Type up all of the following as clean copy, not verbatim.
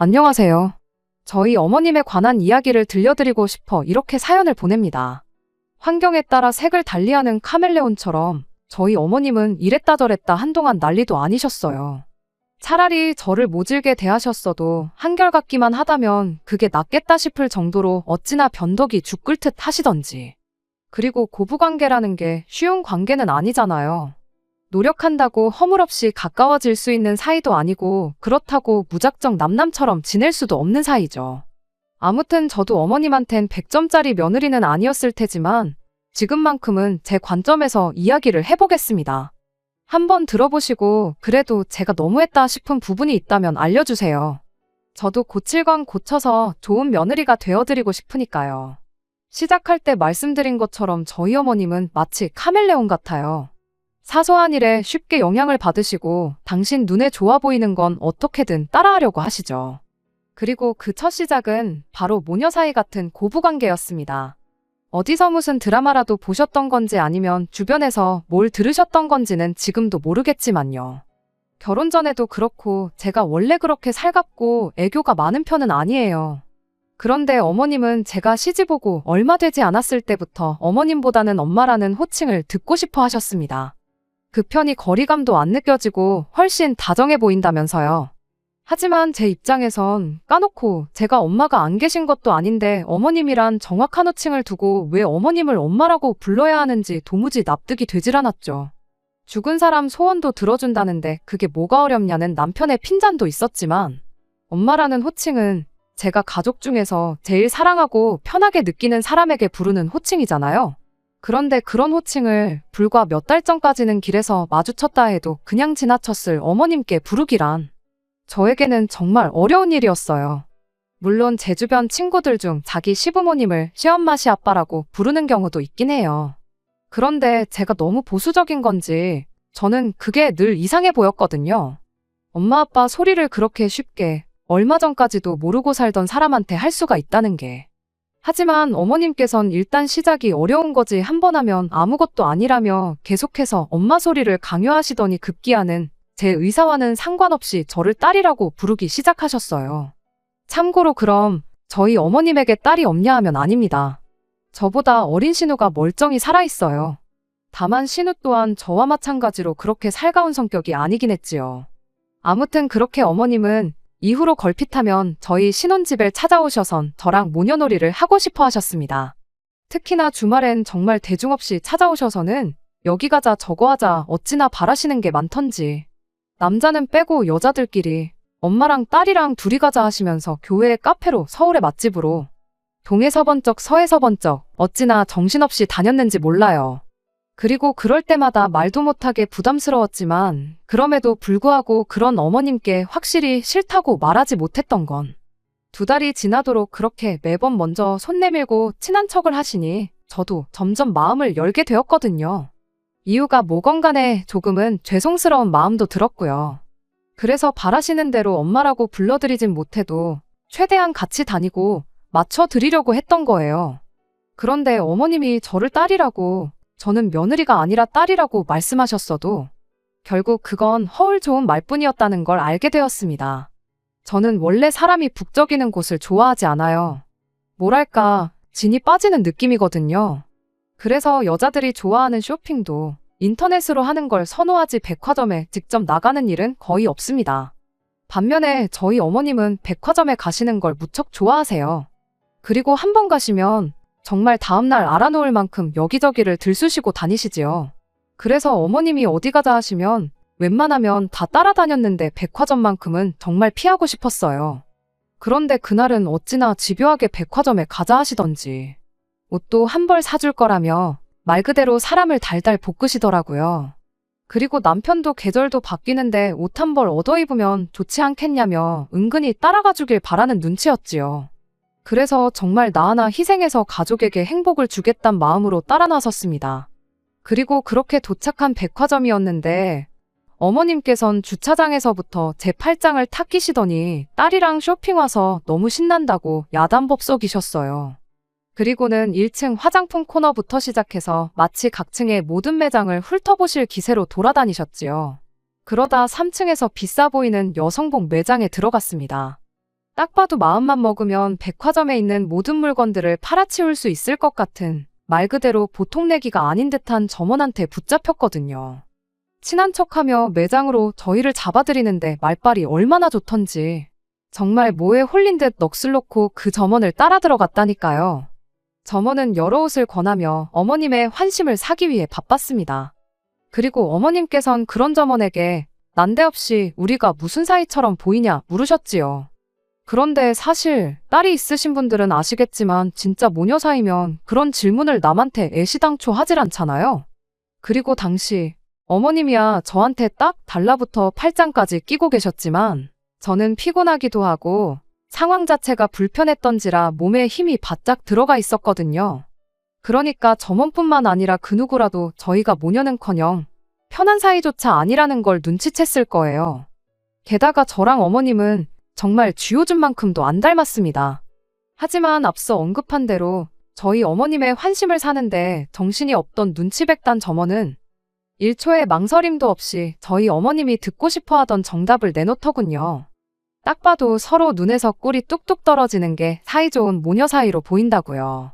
안녕하세요. 저희 어머님에 관한 이야기를 들려드리고 싶어 이렇게 사연을 보냅니다. 환경에 따라 색을 달리하는 카멜레온처럼 저희 어머님은 이랬다 저랬다 한동안 난리도 아니셨어요. 차라리 저를 모질게 대하셨어도 한결같기만 하다면 그게 낫겠다 싶을 정도로 어찌나 변덕이 죽 끓듯 하시던지. 그리고 고부관계라는 게 쉬운 관계는 아니잖아요. 노력한다고 허물없이 가까워질 수 있는 사이도 아니고 그렇다고 무작정 남남처럼 지낼 수도 없는 사이죠. 아무튼 저도 어머님한텐 100점짜리 며느리는 아니었을 테지만 지금만큼은 제 관점에서 이야기를 해보겠습니다. 한번 들어보시고 그래도 제가 너무했다 싶은 부분이 있다면 알려주세요. 저도 고칠 건 고쳐서 좋은 며느리가 되어드리고 싶으니까요. 시작할 때 말씀드린 것처럼 저희 어머님은 마치 카멜레온 같아요. 사소한 일에 쉽게 영향을 받으시고 당신 눈에 좋아 보이는 건 어떻게든 따라하려고 하시죠. 그리고 그 첫 시작은 바로 모녀 사이 같은 고부관계였습니다. 어디서 무슨 드라마라도 보셨던 건지 아니면 주변에서 뭘 들으셨던 건지는 지금도 모르겠지만요. 결혼 전에도 그렇고 제가 원래 그렇게 살갑고 애교가 많은 편은 아니에요. 그런데 어머님은 제가 시집 오고 얼마 되지 않았을 때부터 어머님보다는 엄마라는 호칭을 듣고 싶어 하셨습니다. 그 편이 거리감도 안 느껴지고 훨씬 다정해 보인다면서요. 하지만 제 입장에선 까놓고 제가 엄마가 안 계신 것도 아닌데 어머님이란 정확한 호칭을 두고 왜 어머님을 엄마라고 불러야 하는지 도무지 납득이 되질 않았죠. 죽은 사람 소원도 들어준다는데 그게 뭐가 어렵냐는 남편의 핀잔도 있었지만 엄마라는 호칭은 제가 가족 중에서 제일 사랑하고 편하게 느끼는 사람에게 부르는 호칭이잖아요. 그런데 그런 호칭을 불과 몇 달 전까지는 길에서 마주쳤다 해도 그냥 지나쳤을 어머님께 부르기란 저에게는 정말 어려운 일이었어요. 물론 제 주변 친구들 중 자기 시부모님을 시엄마 시아빠라고 부르는 경우도 있긴 해요. 그런데 제가 너무 보수적인 건지 저는 그게 늘 이상해 보였거든요. 엄마 아빠 소리를 그렇게 쉽게 얼마 전까지도 모르고 살던 사람한테 할 수가 있다는 게. 하지만 어머님께선 일단 시작이 어려운 거지 한 번 하면 아무것도 아니라며 계속해서 엄마 소리를 강요하시더니 급기야는 제 의사와는 상관없이 저를 딸이라고 부르기 시작하셨어요. 참고로 그럼 저희 어머님에게 딸이 없냐 하면 아닙니다. 저보다 어린 신우가 멀쩡히 살아있어요. 다만 신우 또한 저와 마찬가지로 그렇게 살가운 성격이 아니긴 했지요. 아무튼 그렇게 어머님은 이후로 걸핏하면 저희 신혼집에 찾아오셔선 저랑 모녀놀이를 하고 싶어 하셨습니다. 특히나 주말엔 정말 대중 없이 찾아오셔서는 여기 가자 저거 하자 어찌나 바라시는 게 많던지. 남자는 빼고 여자들끼리 엄마랑 딸이랑 둘이 가자 하시면서 교회에 카페로 서울의 맛집으로 동에서 번쩍 서에서 번쩍 어찌나 정신없이 다녔는지 몰라요. 그리고 그럴 때마다 말도 못하게 부담스러웠지만 그럼에도 불구하고 그런 어머님께 확실히 싫다고 말하지 못했던 건 2달이 지나도록 그렇게 매번 먼저 손 내밀고 친한 척을 하시니 저도 점점 마음을 열게 되었거든요. 이유가 뭐건 간에 조금은 죄송스러운 마음도 들었고요. 그래서 바라시는 대로 엄마라고 불러드리진 못해도 최대한 같이 다니고 맞춰드리려고 했던 거예요. 그런데 어머님이 저를 딸이라고 저는 며느리가 아니라 딸이라고 말씀하셨어도 결국 그건 허울 좋은 말뿐이었다는 걸 알게 되었습니다. 저는 원래 사람이 북적이는 곳을 좋아하지 않아요. 뭐랄까, 진이 빠지는 느낌이거든요. 그래서 여자들이 좋아하는 쇼핑도 인터넷으로 하는 걸 선호하지 백화점에 직접 나가는 일은 거의 없습니다. 반면에 저희 어머님은 백화점에 가시는 걸 무척 좋아하세요. 그리고 한 번 가시면 정말 다음날 알아놓을 만큼 여기저기를 들쑤시고 다니시지요. 그래서 어머님이 어디 가자 하시면 웬만하면 다 따라다녔는데 백화점만큼은 정말 피하고 싶었어요. 그런데 그날은 어찌나 집요하게 백화점에 가자 하시던지 옷도 한 벌 사줄 거라며 말 그대로 사람을 달달 볶으시더라고요. 그리고 남편도 계절도 바뀌는데 옷 한 벌 얻어 입으면 좋지 않겠냐며 은근히 따라가 주길 바라는 눈치였지요. 그래서 정말 나 하나 희생해서 가족에게 행복을 주겠단 마음으로 따라 나섰습니다. 그리고 그렇게 도착한 백화점이었는데 어머님께선 주차장에서부터 제 팔짱을 탁 끼시더니 딸이랑 쇼핑 와서 너무 신난다고 야단법석이셨어요. 그리고는 1층 화장품 코너부터 시작해서 마치 각층의 모든 매장을 훑어보실 기세로 돌아다니셨지요. 그러다 3층에서 비싸 보이는 여성복 매장에 들어갔습니다. 딱 봐도 마음만 먹으면 백화점에 있는 모든 물건들을 팔아치울 수 있을 것 같은 말 그대로 보통 내기가 아닌 듯한 점원한테 붙잡혔거든요. 친한 척하며 매장으로 저희를 잡아들이는데 말빨이 얼마나 좋던지 정말 뭐에 홀린 듯 넋을 놓고 그 점원을 따라 들어갔다니까요. 점원은 여러 옷을 권하며 어머님의 환심을 사기 위해 바빴습니다. 그리고 어머님께선 그런 점원에게 난데없이 우리가 무슨 사이처럼 보이냐 물으셨지요. 그런데 사실 딸이 있으신 분들은 아시겠지만 진짜 모녀 사이면 그런 질문을 남한테 애시당초 하질 않잖아요. 그리고 당시 어머님이야 저한테 딱 달라붙어 팔짱까지 끼고 계셨지만 저는 피곤하기도 하고 상황 자체가 불편했던지라 몸에 힘이 바짝 들어가 있었거든요. 그러니까 점원뿐만 아니라 그 누구라도 저희가 모녀는커녕 편한 사이조차 아니라는 걸 눈치챘을 거예요. 게다가 저랑 어머님은 정말 쥐오줌만큼도 안 닮았습니다. 하지만 앞서 언급한 대로 저희 어머님의 환심을 사는데 정신이 없던 눈치백단 점원은 1초의 망설임도 없이 저희 어머님이 듣고 싶어 하던 정답을 내놓더군요. 딱 봐도 서로 눈에서 꿀이 뚝뚝 떨어지는 게 사이좋은 모녀 사이로 보인다고요.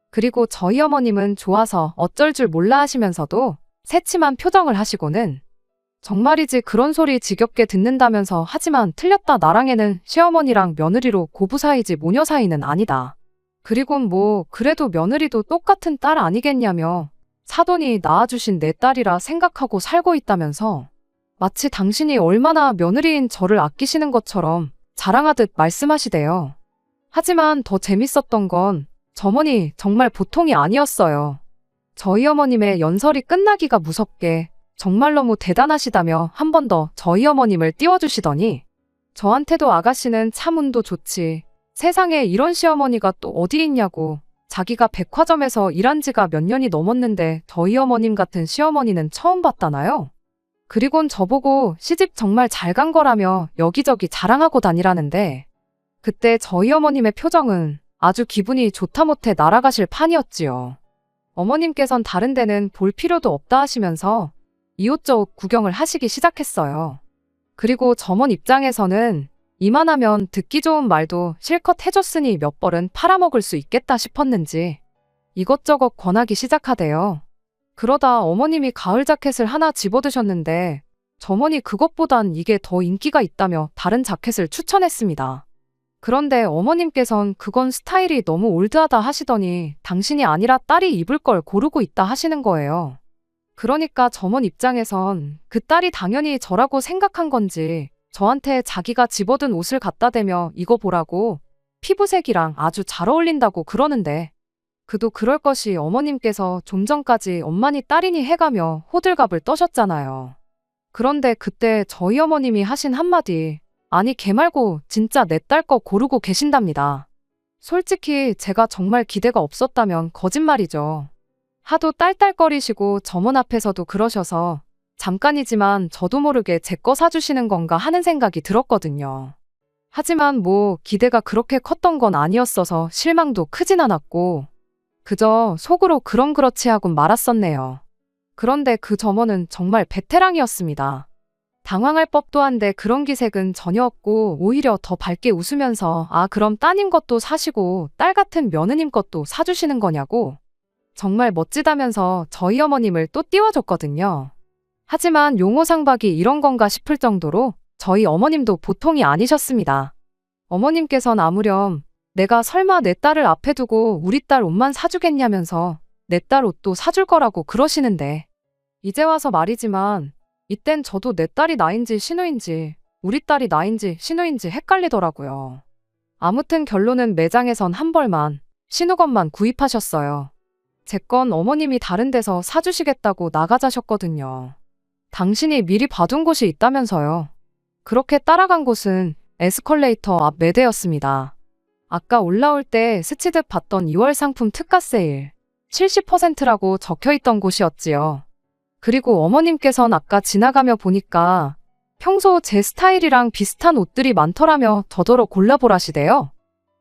그리고 저희 어머님은 좋아서 어쩔 줄 몰라 하시면서도 새침한 표정을 하시고는 정말이지 그런 소리 지겹게 듣는다면서 하지만 틀렸다 나랑에는 시어머니랑 며느리로 고부 사이지 모녀 사이는 아니다. 그리곤 뭐 그래도 며느리도 똑같은 딸 아니겠냐며 사돈이 낳아주신 내 딸이라 생각하고 살고 있다면서 마치 당신이 얼마나 며느리인 저를 아끼시는 것처럼 자랑하듯 말씀하시대요. 하지만 더 재밌었던 건 점원이 정말 보통이 아니었어요. 저희 어머님의 연설이 끝나기가 무섭게 정말 너무 대단하시다며 한 번 더 저희 어머님을 띄워주시더니 저한테도 아가씨는 참 운도 좋지. 세상에 이런 시어머니가 또 어디 있냐고. 자기가 백화점에서 일한 지가 몇 년이 넘었는데 저희 어머님 같은 시어머니는 처음 봤다나요? 그리곤 저보고 시집 정말 잘 간 거라며 여기저기 자랑하고 다니라는데 그때 저희 어머님의 표정은 아주 기분이 좋다 못해 날아가실 판이었지요. 어머님께선 다른 데는 볼 필요도 없다 하시면서 이웃저웃 구경을 하시기 시작했어요. 그리고 점원 입장에서는 이만하면 듣기 좋은 말도 실컷 해줬으니 몇 벌은 팔아먹을 수 있겠다 싶었는지 이것저것 권하기 시작하대요. 그러다 어머님이 가을 자켓을 하나 집어드셨는데 점원이 그것보단 이게 더 인기가 있다며 다른 자켓을 추천했습니다. 그런데 어머님께선 그건 스타일이 너무 올드하다 하시더니 당신이 아니라 딸이 입을 걸 고르고 있다 하시는 거예요. 그러니까 점원 입장에선 그 딸이 당연히 저라고 생각한 건지 저한테 자기가 집어든 옷을 갖다 대며 이거 보라고 피부색이랑 아주 잘 어울린다고 그러는데 그도 그럴 것이 어머님께서 좀 전까지 엄마니 딸이니 해가며 호들갑을 떠셨잖아요. 그런데 그때 저희 어머님이 하신 한마디 아니 걔 말고 진짜 내 딸 거 고르고 계신답니다. 솔직히 제가 정말 기대가 없었다면 거짓말이죠. 하도 딸딸거리시고 점원 앞에서도 그러셔서 잠깐이지만 저도 모르게 제 거 사주시는 건가 하는 생각이 들었거든요. 하지만 뭐 기대가 그렇게 컸던 건 아니었어서 실망도 크진 않았고 그저 속으로 그렇지 하곤 말았었네요. 그런데 그 점원은 정말 베테랑이었습니다. 당황할 법도 한데 그런 기색은 전혀 없고 오히려 더 밝게 웃으면서 아 그럼 따님 것도 사시고 딸 같은 며느님 것도 사주시는 거냐고 정말 멋지다면서 저희 어머님을 또 띄워줬거든요. 하지만 용호상박이 이런 건가 싶을 정도로 저희 어머님도 보통이 아니셨습니다. 어머님께선 아무렴 내가 설마 내 딸을 앞에 두고 우리 딸 옷만 사주겠냐면서 내 딸 옷도 사줄 거라고 그러시는데 이제 와서 말이지만 이땐 저도 내 딸이 나인지 신우인지 우리 딸이 나인지 신우인지 헷갈리더라고요. 아무튼 결론은 매장에선 한 벌만 신우 것만 구입하셨어요. 제 건 어머님이 다른 데서 사주시겠다고 나가자셨거든요. 당신이 미리 봐둔 곳이 있다면서요. 그렇게 따라간 곳은 에스컬레이터 앞 매대였습니다. 아까 올라올 때 스치듯 봤던 2월 상품 특가 세일 70%라고 적혀있던 곳이었지요. 그리고 어머님께선 아까 지나가며 보니까 평소 제 스타일이랑 비슷한 옷들이 많더라며 더더러 골라보라시대요.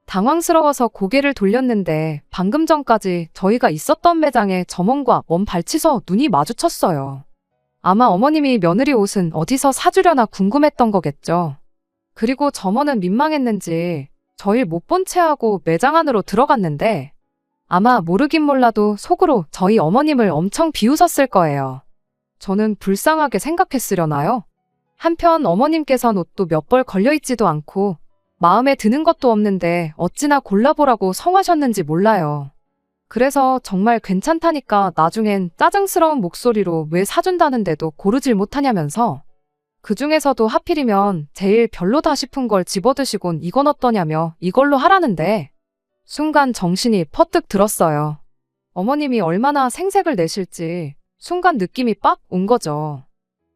당황스러워서 고개를 돌렸는데 방금 전까지 저희가 있었던 매장에 점원과 먼 발치서 눈이 마주쳤어요. 아마 어머님이 며느리 옷은 어디서 사주려나 궁금했던 거겠죠. 그리고 점원은 민망했는지 저희 못 본 채 하고 매장 안으로 들어갔는데 아마 모르긴 몰라도 속으로 저희 어머님을 엄청 비웃었을 거예요. 저는 불쌍하게 생각했으려나요? 한편 어머님께선 옷도 몇 벌 걸려있지도 않고 마음에 드는 것도 없는데 어찌나 골라보라고 성하셨는지 몰라요. 그래서 정말 괜찮다니까 나중엔 짜증스러운 목소리로 왜 사준다는데도 고르질 못하냐면서 그 중에서도 하필이면 제일 별로다 싶은 걸 집어드시곤 이건 어떠냐며 이걸로 하라는데 순간 정신이 퍼뜩 들었어요. 어머님이 얼마나 생색을 내실지 순간 느낌이 빡 온 거죠.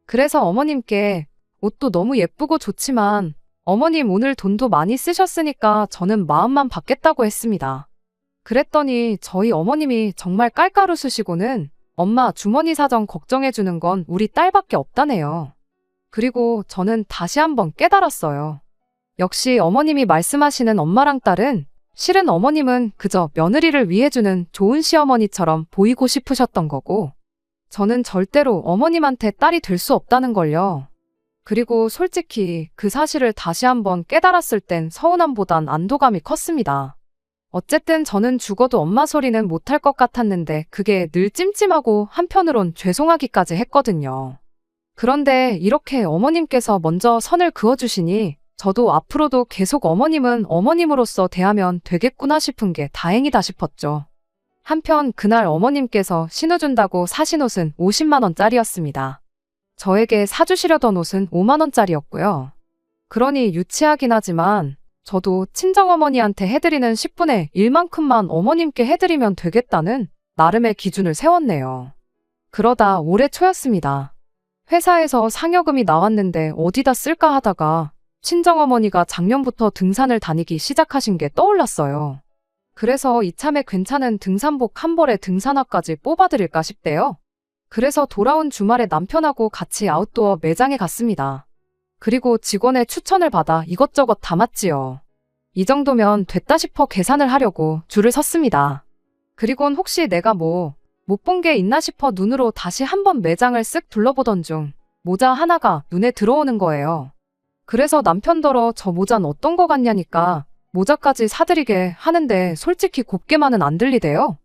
그래서 어머님께 옷도 너무 예쁘고 좋지만 어머님 오늘 돈도 많이 쓰셨으니까 저는 마음만 받겠다고 했습니다. 그랬더니 저희 어머님이 정말 깔깔 웃으시고는 엄마 주머니 사정 걱정해주는 건 우리 딸밖에 없다네요. 그리고 저는 다시 한번 깨달았어요. 역시 어머님이 말씀하시는 엄마랑 딸은 실은 어머님은 그저 며느리를 위해주는 좋은 시어머니처럼 보이고 싶으셨던 거고 저는 절대로 어머님한테 딸이 될 수 없다는 걸요. 그리고 솔직히 그 사실을 다시 한번 깨달았을 땐 서운함보단 안도감이 컸습니다. 어쨌든 저는 죽어도 엄마 소리는 못할 것 같았는데 그게 늘 찜찜하고 한편으론 죄송하기까지 했거든요. 그런데 이렇게 어머님께서 먼저 선을 그어주시니 저도 앞으로도 계속 어머님은 어머님으로서 대하면 되겠구나 싶은 게 다행이다 싶었죠. 한편 그날 어머님께서 신어준다고 사신 옷은 50만 원짜리였습니다. 저에게 사주시려던 옷은 5만 원짜리였고요. 그러니 유치하긴 하지만 저도 친정어머니한테 해드리는 10분의 1만큼만 어머님께 해드리면 되겠다는 나름의 기준을 세웠네요. 그러다 올해 초였습니다. 회사에서 상여금이 나왔는데 어디다 쓸까 하다가 친정어머니가 작년부터 등산을 다니기 시작하신 게 떠올랐어요. 그래서 이참에 괜찮은 등산복 한 벌에 등산화까지 뽑아드릴까 싶대요. 그래서 돌아온 주말에 남편하고 같이 아웃도어 매장에 갔습니다. 그리고 직원의 추천을 받아 이것저것 담았지요. 이 정도면 됐다 싶어 계산을 하려고 줄을 섰습니다. 그리곤 혹시 내가 못 본 게 있나 싶어 눈으로 다시 한번 매장을 쓱 둘러보던 중 모자 하나가 눈에 들어오는 거예요. 그래서 남편더러 저 모자는 어떤 거 같냐니까 모자까지 사드리게 하는데 솔직히 곱게만은 안 들리대요.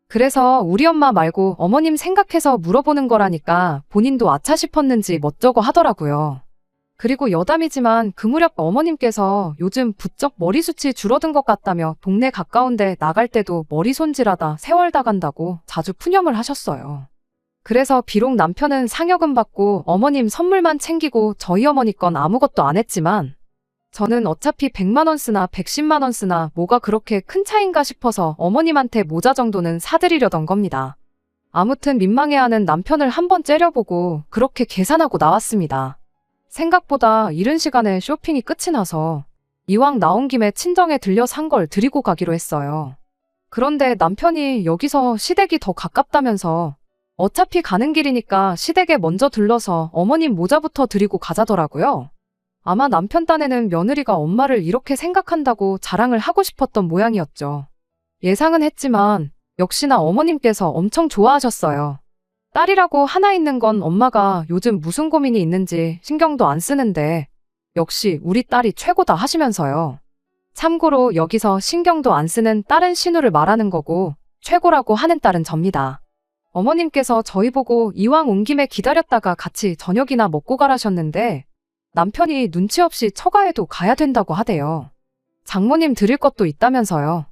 그래서 우리 엄마 말고 어머님 생각해서 물어보는 거라니까 본인도 아차 싶었는지 멋저거 하더라고요. 그리고 여담이지만 그 무렵 어머님께서 요즘 부쩍 머리숱이 줄어든 것 같다며 동네 가까운데 나갈 때도 머리 손질하다 세월 다 간다고 자주 푸념을 하셨어요. 그래서 비록 남편은 상여금 받고 어머님 선물만 챙기고 저희 어머니 건 아무것도 안 했지만 저는 어차피 100만 원 쓰나 110만 원 쓰나 뭐가 그렇게 큰 차인가 싶어서 어머님한테 모자 정도는 사드리려던 겁니다. 아무튼 민망해하는 남편을 한번 째려보고 그렇게 계산하고 나왔습니다. 생각보다 이른 시간에 쇼핑이 끝이 나서 이왕 나온 김에 친정에 들려 산 걸 드리고 가기로 했어요. 그런데 남편이 여기서 시댁이 더 가깝다면서 어차피 가는 길이니까 시댁에 먼저 들러서 어머님 모자부터 드리고 가자더라고요. 아마 남편 딴에는 며느리가 엄마를 이렇게 생각한다고 자랑을 하고 싶었던 모양이었죠. 예상은 했지만 역시나 어머님께서 엄청 좋아하셨어요. 딸이라고 하나 있는 건 엄마가 요즘 무슨 고민이 있는지 신경도 안 쓰는데 역시 우리 딸이 최고다 하시면서요. 참고로 여기서 신경도 안 쓰는 딸은 신우를 말하는 거고 최고라고 하는 딸은 접니다. 어머님께서 저희 보고 이왕 온 김에 기다렸다가 같이 저녁이나 먹고 가라셨는데 남편이 눈치 없이 처가에도 가야 된다고 하대요. 장모님 드릴 것도 있다면서요.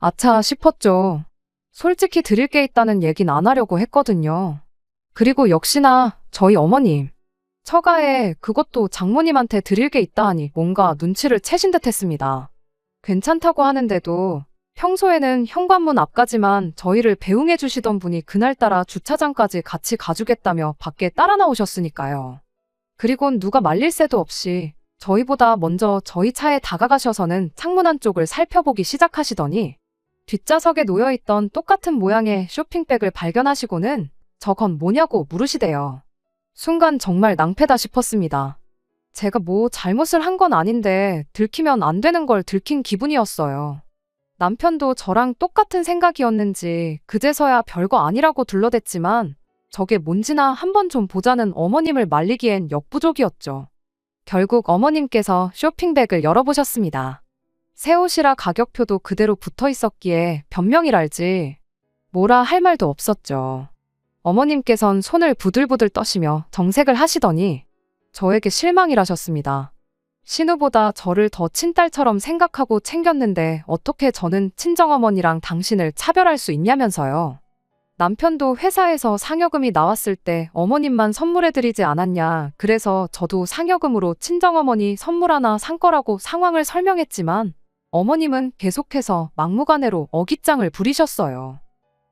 아차 싶었죠. 솔직히 드릴 게 있다는 얘긴 안 하려고 했거든요. 그리고 역시나 저희 어머님. 처가에 그것도 장모님한테 드릴 게 있다 하니 뭔가 눈치를 채신 듯 했습니다. 괜찮다고 하는데도 평소에는 현관문 앞까지만 저희를 배웅해 주시던 분이 그날따라 주차장까지 같이 가주겠다며 밖에 따라 나오셨으니까요. 그리곤 누가 말릴 새도 없이 저희보다 먼저 저희 차에 다가가셔서는 창문 안쪽을 살펴보기 시작하시더니 뒷좌석에 놓여있던 똑같은 모양의 쇼핑백을 발견하시고는 저건 뭐냐고 물으시대요. 순간 정말 낭패다 싶었습니다. 제가 뭐 잘못을 한 건 아닌데 들키면 안 되는 걸 들킨 기분이었어요. 남편도 저랑 똑같은 생각이었는지 그제서야 별거 아니라고 둘러댔지만 저게 뭔지나 한번 좀 보자는 어머님을 말리기엔 역부족이었죠. 결국 어머님께서 쇼핑백을 열어보셨습니다. 새 옷이라 가격표도 그대로 붙어 있었기에 변명이랄지 뭐라 할 말도 없었죠. 어머님께선 손을 부들부들 떠시며 정색을 하시더니 저에게 실망이라셨습니다. 신우보다 저를 더 친딸처럼 생각하고 챙겼는데 어떻게 저는 친정어머니랑 당신을 차별할 수 있냐면서요. 남편도 회사에서 상여금이 나왔을 때 어머님만 선물해드리지 않았냐. 그래서 저도 상여금으로 친정어머니 선물 하나 산 거라고 상황을 설명했지만 어머님은 계속해서 막무가내로 어깃장을 부리셨어요.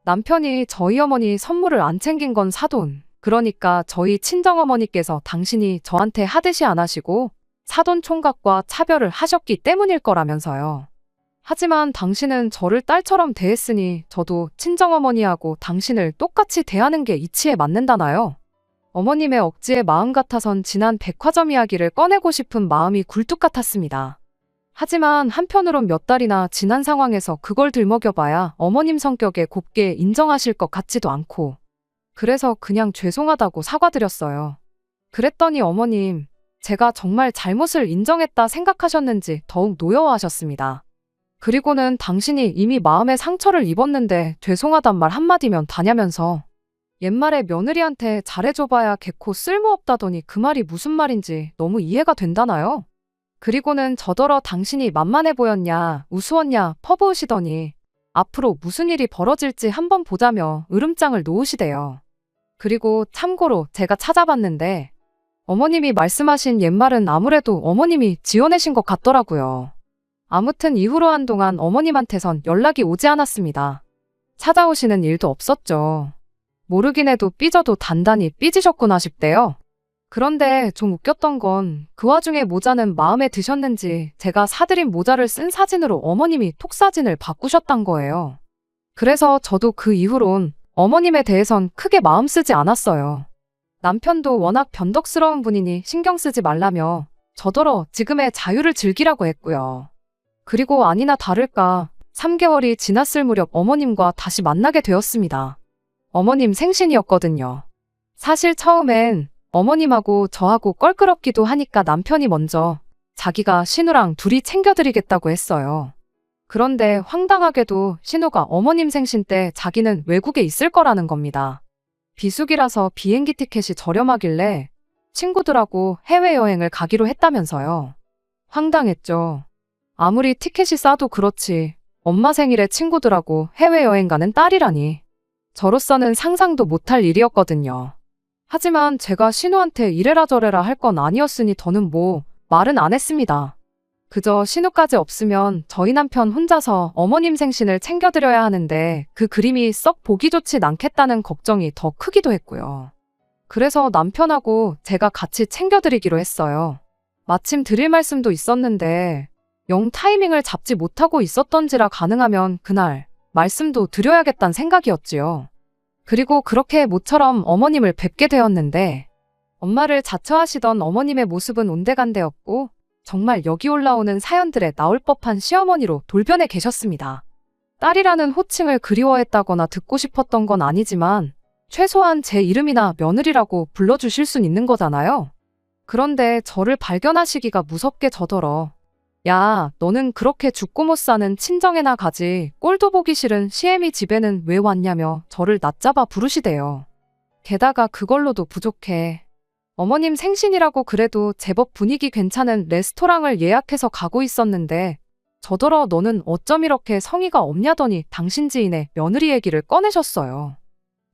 남편이 저희 어머니 선물을 안 챙긴 건 사돈. 그러니까 저희 친정어머니께서 당신이 저한테 하듯이 안 하시고 사돈 총각과 차별을 하셨기 때문일 거라면서요. 하지만 당신은 저를 딸처럼 대했으니 저도 친정어머니하고 당신을 똑같이 대하는 게 이치에 맞는다나요? 어머님의 억지의 마음 같아선 지난 백화점 이야기를 꺼내고 싶은 마음이 굴뚝 같았습니다. 하지만 한편으론 몇 달이나 지난 상황에서 그걸 들먹여봐야 어머님 성격에 곱게 인정하실 것 같지도 않고 그래서 그냥 죄송하다고 사과드렸어요. 그랬더니 어머님, 제가 정말 잘못을 인정했다 생각하셨는지 더욱 노여워하셨습니다. 그리고는 당신이 이미 마음에 상처를 입었는데 죄송하단 말 한마디면 다냐면서 옛말에 며느리한테 잘해줘봐야 개코 쓸모없다더니 그 말이 무슨 말인지 너무 이해가 된다나요? 그리고는 저더러 당신이 만만해 보였냐, 우스웠냐 퍼부으시더니 앞으로 무슨 일이 벌어질지 한번 보자며 으름장을 놓으시대요. 그리고 참고로 제가 찾아봤는데 어머님이 말씀하신 옛말은 아무래도 어머님이 지어내신 것 같더라고요. 아무튼 이후로 한동안 어머님한테선 연락이 오지 않았습니다. 찾아오시는 일도 없었죠. 모르긴 해도 삐져도 단단히 삐지셨구나 싶대요. 그런데 좀 웃겼던 건 그 와중에 모자는 마음에 드셨는지 제가 사드린 모자를 쓴 사진으로 어머님이 톡사진을 바꾸셨단 거예요. 그래서 저도 그 이후론 어머님에 대해선 크게 마음 쓰지 않았어요. 남편도 워낙 변덕스러운 분이니 신경 쓰지 말라며 저더러 지금의 자유를 즐기라고 했고요. 그리고 아니나 다를까 3개월이 지났을 무렵 어머님과 다시 만나게 되었습니다. 어머님 생신이었거든요. 사실 처음엔 어머님하고 저하고 껄끄럽기도 하니까 남편이 먼저 자기가 신우랑 둘이 챙겨드리겠다고 했어요. 그런데 황당하게도 신우가 어머님 생신 때 자기는 외국에 있을 거라는 겁니다. 비수기라서 비행기 티켓이 저렴하길래 친구들하고 해외여행을 가기로 했다면서요. 황당했죠. 아무리 티켓이 싸도 그렇지 엄마 생일에 친구들하고 해외여행 가는 딸이라니. 저로서는 상상도 못할 일이었거든요. 하지만 제가 신우한테 이래라 저래라 할 건 아니었으니 더는 뭐 말은 안 했습니다. 그저 신우까지 없으면 저희 남편 혼자서 어머님 생신을 챙겨드려야 하는데 그 그림이 썩 보기 좋진 않겠다는 걱정이 더 크기도 했고요. 그래서 남편하고 제가 같이 챙겨드리기로 했어요. 마침 드릴 말씀도 있었는데 영 타이밍을 잡지 못하고 있었던지라 가능하면 그날 말씀도 드려야겠다는 생각이었지요. 그리고 그렇게 모처럼 어머님을 뵙게 되었는데 엄마를 자처하시던 어머님의 모습은 온데간데였고 정말 여기 올라오는 사연들에 나올 법한 시어머니로 돌변해 계셨습니다. 딸이라는 호칭을 그리워했다거나 듣고 싶었던 건 아니지만 최소한 제 이름이나 며느리라고 불러주실 순 있는 거잖아요. 그런데 저를 발견하시기가 무섭게 저더러 야, 너는 그렇게 죽고 못 사는 친정에나 가지 꼴도 보기 싫은 시애미 집에는 왜 왔냐며 저를 낮잡아 부르시대요. 게다가 그걸로도 부족해. 어머님 생신이라고 그래도 제법 분위기 괜찮은 레스토랑을 예약해서 가고 있었는데 저더러 너는 어쩜 이렇게 성의가 없냐더니 당신 지인의 며느리 얘기를 꺼내셨어요.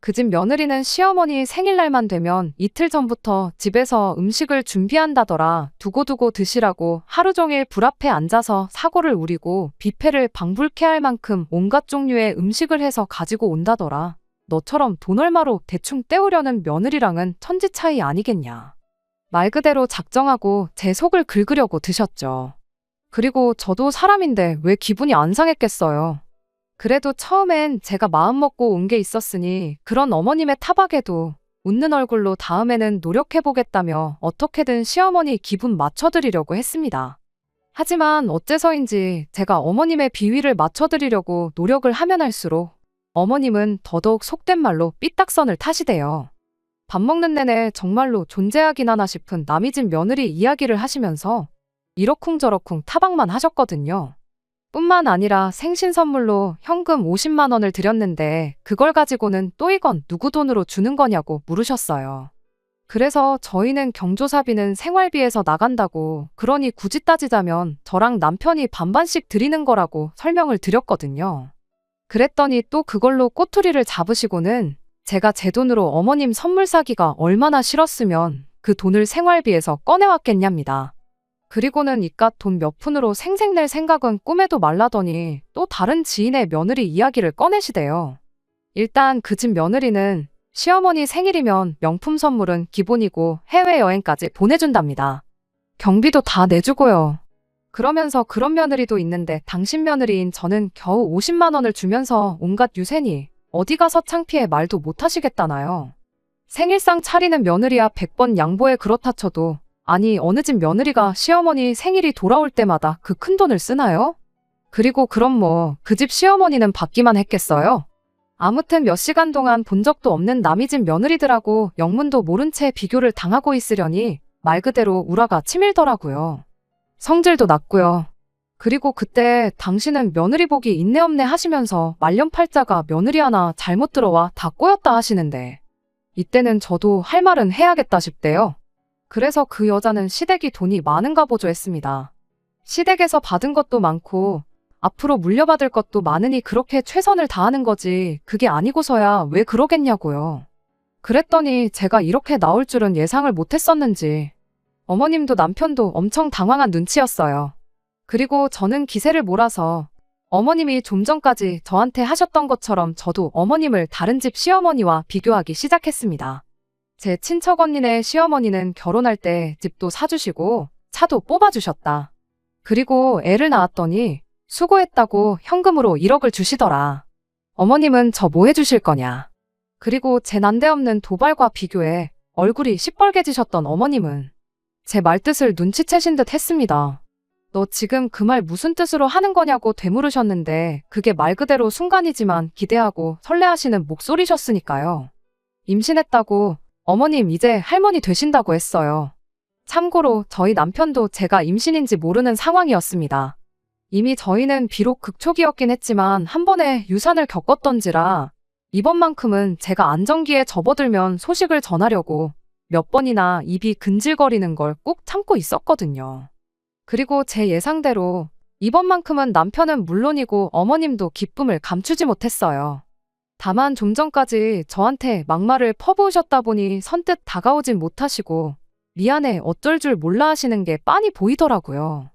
그 집 며느리는 시어머니 생일날만 되면 이틀 전부터 집에서 음식을 준비한다더라. 두고두고 드시라고 하루 종일 불 앞에 앉아서 사고를 우리고 뷔페를 방불케 할 만큼 온갖 종류의 음식을 해서 가지고 온다더라. 너처럼 돈 얼마로 대충 때우려는 며느리랑은 천지 차이 아니겠냐. 말 그대로 작정하고 제 속을 긁으려고 드셨죠. 그리고 저도 사람인데 왜 기분이 안 상했겠어요. 그래도 처음엔 제가 마음먹고 온 게 있었으니 그런 어머님의 타박에도 웃는 얼굴로 다음에는 노력해보겠다며 어떻게든 시어머니 기분 맞춰드리려고 했습니다. 하지만 어째서인지 제가 어머님의 비위를 맞춰드리려고 노력을 하면 할수록 어머님은 더더욱 속된 말로 삐딱선을 타시대요. 밥 먹는 내내 정말로 존재하긴 하나 싶은 남이 집 며느리 이야기를 하시면서 이러쿵저러쿵 타박만 하셨거든요. 뿐만 아니라 생신 선물로 현금 50만 원을 드렸는데 그걸 가지고는 또 이건 누구 돈으로 주는 거냐고 물으셨어요. 그래서 저희는 경조사비는 생활비에서 나간다고, 그러니 굳이 따지자면 저랑 남편이 반반씩 드리는 거라고 설명을 드렸거든요. 그랬더니 또 그걸로 꼬투리를 잡으시고는 제가 제 돈으로 어머님 선물 사기가 얼마나 싫었으면 그 돈을 생활비에서 꺼내왔겠냐입니다. 그리고는 이깟 돈 몇 푼으로 생색 낼 생각은 꿈에도 말라더니 또 다른 지인의 며느리 이야기를 꺼내시대요. 일단 그 집 며느리는 시어머니 생일이면 명품 선물은 기본이고 해외여행까지 보내준답니다. 경비도 다 내주고요. 그러면서 그런 며느리도 있는데 당신 며느리인 저는 겨우 50만 원을 주면서 온갖 유세니 어디 가서 창피해 말도 못하시겠다나요. 생일상 차리는 며느리야 100번 양보해 그렇다 쳐도, 아니 어느 집 며느리가 시어머니 생일이 돌아올 때마다 그 큰 돈을 쓰나요? 그리고 그럼 뭐 그 집 시어머니는 받기만 했겠어요? 아무튼 몇 시간 동안 본 적도 없는 남이 집 며느리들하고 영문도 모른 채 비교를 당하고 있으려니 말 그대로 우라가 치밀더라고요. 성질도 났고요. 그리고 그때 당신은 며느리 복이 있네 없네 하시면서 말년팔자가 며느리 하나 잘못 들어와 다 꼬였다 하시는데, 이때는 저도 할 말은 해야겠다 싶대요. 그래서 그 여자는 시댁이 돈이 많은가 보죠 했습니다. 시댁에서 받은 것도 많고 앞으로 물려받을 것도 많으니 그렇게 최선을 다하는 거지 그게 아니고서야 왜 그러겠냐고요. 그랬더니 제가 이렇게 나올 줄은 예상을 못했었는지 어머님도 남편도 엄청 당황한 눈치였어요. 그리고 저는 기세를 몰아서 어머님이 좀 전까지 저한테 하셨던 것처럼 저도 어머님을 다른 집 시어머니와 비교하기 시작했습니다. 제 친척 언니네 시어머니는 결혼할 때 집도 사주시고 차도 뽑아주셨다. 그리고 애를 낳았더니 수고했다고 현금으로 1억을 주시더라. 어머님은 저 뭐 해주실 거냐. 그리고 제 난데없는 도발과 비교에 얼굴이 시뻘개지셨던 어머님은 제 말뜻을 눈치채신 듯 했습니다. 너 지금 그 말 무슨 뜻으로 하는 거냐고 되물으셨는데 그게 말 그대로 순간이지만 기대하고 설레하시는 목소리셨으니까요. 임신했다고 어머님 이제 할머니 되신다고 했어요. 참고로 저희 남편도 제가 임신인지 모르는 상황이었습니다. 이미 저희는 비록 극초기였긴 했지만 한 번에 유산을 겪었던지라 이번만큼은 제가 안정기에 접어들면 소식을 전하려고 몇 번이나 입이 근질거리는 걸 꾹 참고 있었거든요. 그리고 제 예상대로 이번만큼은 남편은 물론이고 어머님도 기쁨을 감추지 못했어요. 다만 좀 전까지 저한테 막말을 퍼부으셨다 보니 선뜻 다가오진 못하시고 미안해 어쩔 줄 몰라 하시는 게 빤히 보이더라고요.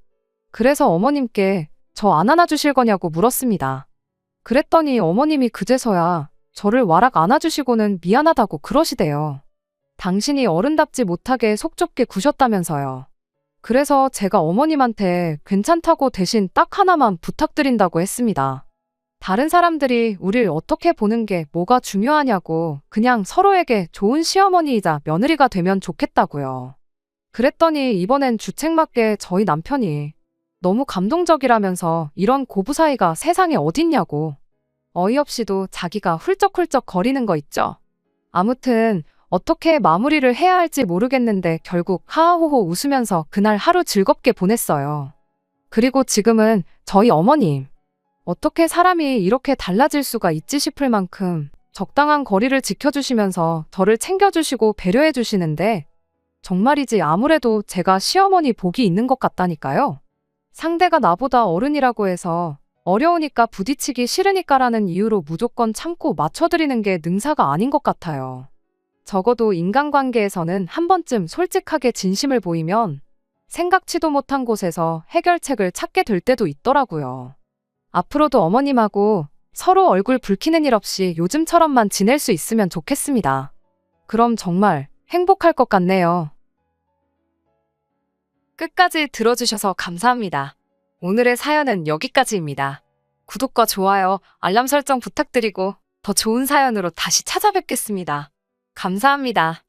그래서 어머님께 저 안 안아주실 거냐고 물었습니다. 그랬더니 어머님이 그제서야 저를 와락 안아주시고는 미안하다고 그러시대요. 당신이 어른답지 못하게 속 좁게 구셨다면서요. 그래서 제가 어머님한테 괜찮다고 대신 딱 하나만 부탁드린다고 했습니다. 다른 사람들이 우릴 어떻게 보는 게 뭐가 중요하냐고 그냥 서로에게 좋은 시어머니이자 며느리가 되면 좋겠다고요. 그랬더니 이번엔 주책맞게 저희 남편이 너무 감동적이라면서 이런 고부 사이가 세상에 어딨냐고 어이없이도 자기가 훌쩍훌쩍 거리는 거 있죠. 아무튼 어떻게 마무리를 해야 할지 모르겠는데 결국 하하호호 웃으면서 그날 하루 즐겁게 보냈어요. 그리고 지금은 저희 어머님 어떻게 사람이 이렇게 달라질 수가 있지 싶을 만큼 적당한 거리를 지켜주시면서 저를 챙겨주시고 배려해 주시는데 정말이지 아무래도 제가 시어머니 복이 있는 것 같다니까요. 상대가 나보다 어른이라고 해서 어려우니까 부딪히기 싫으니까라는 이유로 무조건 참고 맞춰드리는 게 능사가 아닌 것 같아요. 적어도 인간관계에서는 한 번쯤 솔직하게 진심을 보이면 생각지도 못한 곳에서 해결책을 찾게 될 때도 있더라고요. 앞으로도 어머님하고 서로 얼굴 붉히는 일 없이 요즘처럼만 지낼 수 있으면 좋겠습니다. 그럼 정말 행복할 것 같네요. 끝까지 들어주셔서 감사합니다. 오늘의 사연은 여기까지입니다. 구독과 좋아요, 알람 설정 부탁드리고 더 좋은 사연으로 다시 찾아뵙겠습니다. 감사합니다.